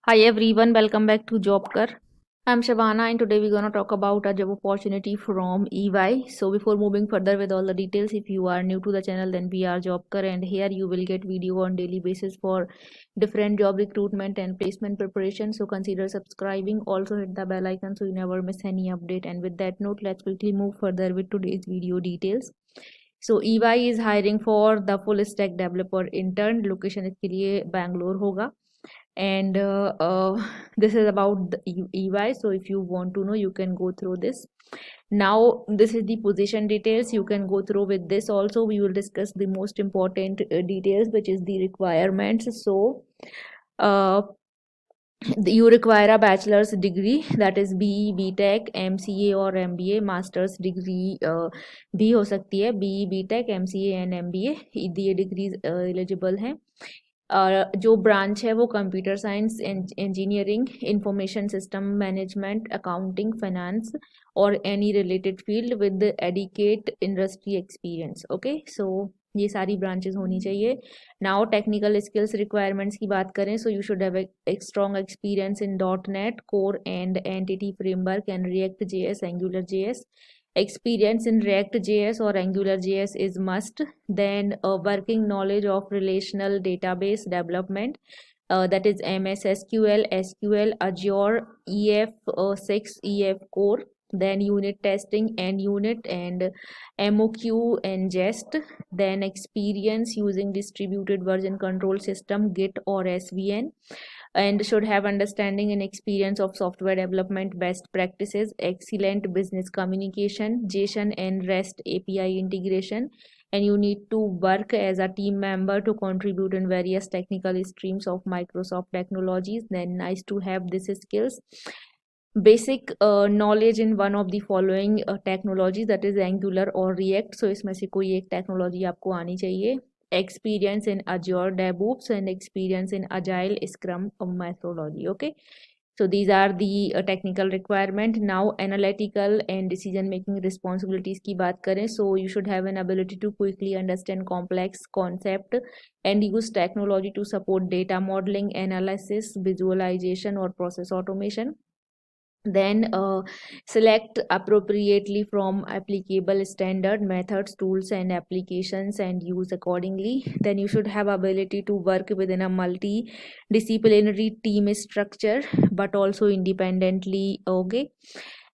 Hi everyone, welcome back to Jobkar. I'm Shabana and today we're gonna talk about a job opportunity from EY. So before moving further with all the details, if you are new to the channel, then we are Jobkar and here you will get video on daily basis for different job recruitment and placement preparation. So consider subscribing. Also hit the bell icon so you never miss any update. And with that note, let's quickly move further with today's video details. So EY is hiring for the full stack developer intern. Location इसके लिए बैंगलोर होगा. And this is about the EY. So if you want to know, you can go through this. Now this is the position details. You can go through with this also. We will discuss the most important details, which is the requirements. So uh, you require a bachelor's degree, that is BE, BTech, MCA और MBA. Masters degree भी हो सकती है. BE, BTech, MCA and MBA, ये degrees eligible हैं. जो branch है वो computer science, engineering, information system management, accounting, finance और any related field with adequate industry experience. Okay, so ये सारी ब्रांचेस होनी चाहिए. नाउ टेक्निकल स्किल्स रिक्वायरमेंट्स की बात करें, सो यू शुड हैव एक strong experience in .NET core and entity framework and react JS, angular JS. Experience in React JS or Angular JS is must. Then working knowledge of relational database development, that is MS SQL, SQL, Azure, EF6, EF core. Then unit testing and unit and MOQ and jest. Then experience using distributed version control system Git or SVN, and should have understanding and experience of software development best practices, excellent business communication, JSON and REST API integration, and you need to work as a team member to contribute in various technical streams of Microsoft technologies. Then nice to have these skills. Basic knowledge in one of the following technologies, that is Angular or React. So इसमें से कोई एक technology आपको आनी चाहिए. Experience in Azure DevOps and experience in Agile Scrum methodology. Okay, so these are the technical requirement. Now analytical and decision making responsibilities की बात करें, so you should have an ability to quickly understand complex concept and use technology to support data modeling, analysis, visualization or process automation. Then select appropriately from applicable standard methods, tools and applications and use accordingly. Then you should have ability to work within a multidisciplinary team structure but also independently. Okay,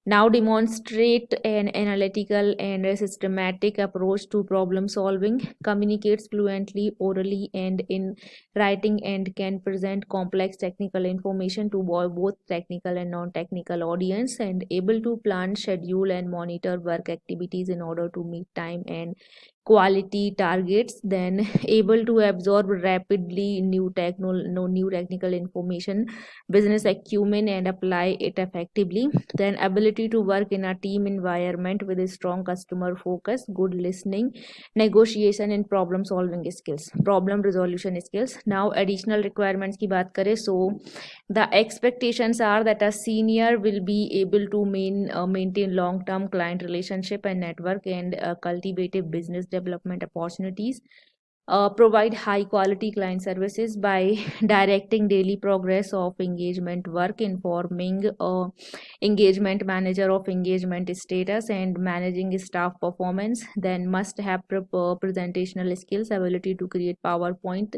now demonstrate an analytical and a systematic approach to problem solving, communicates fluently orally and in writing, and can present complex technical information to both technical and non-technical audience, and able to plan, schedule and monitor work activities in order to meet time and quality targets. Then able to absorb rapidly new technical information, business acumen and apply it effectively. Then ability to work in a team environment with a strong customer focus, good listening, negotiation and problem solving skills, problem resolution skills. Now additional requirements की बात करें, so the expectations are that a senior will be able to maintain long term client relationship and network and cultivative business development opportunities. Provide high quality client services by directing daily progress of engagement work, informing engagement manager of engagement status and managing staff performance. Then must have presentational skills, ability to create PowerPoint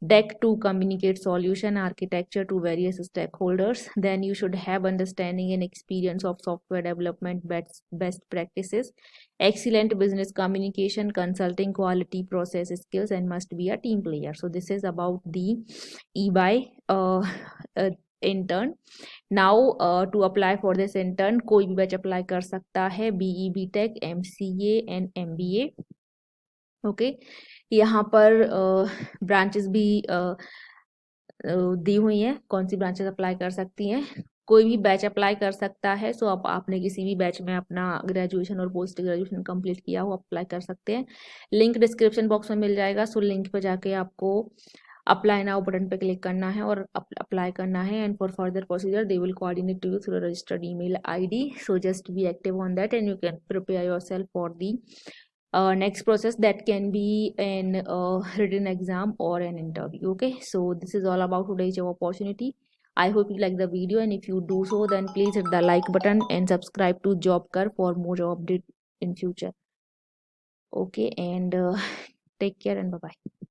deck to communicate solution architecture to various stakeholders. Then you should have understanding and experience of software development best practices, excellent business communication, consulting, quality process skills, and must be a team player. So this is about the EY intern. Now to apply for this intern, कोई भी batch apply कर सकता है, BE, BTech, MCA and MBA. Okay, यहाँ पर branches भी दी हुई हैं, कौन सी ब्रांचेस अप्लाई कर सकती हैं. कोई भी बैच अप्लाई कर सकता है. सो अब आपने किसी भी बैच में अपना ग्रेजुएशन और पोस्ट ग्रेजुएशन कंप्लीट किया हो, अप्लाई कर सकते हैं. लिंक डिस्क्रिप्शन बॉक्स में मिल जाएगा. सो लिंक पे जाके आपको अप्लाई नाउ बटन पे क्लिक करना है और अप्लाई करना है. And for further procedure they will coordinate to you through registered email ID. So just be active on that and you can prepare yourself for the next process, that can be an written exam or an interview. Okay, so this is all about today's job opportunity. I hope you like the video, and if you do so, then please hit the like button and subscribe to Jobker for more job update in future. Okay, and take care and bye bye.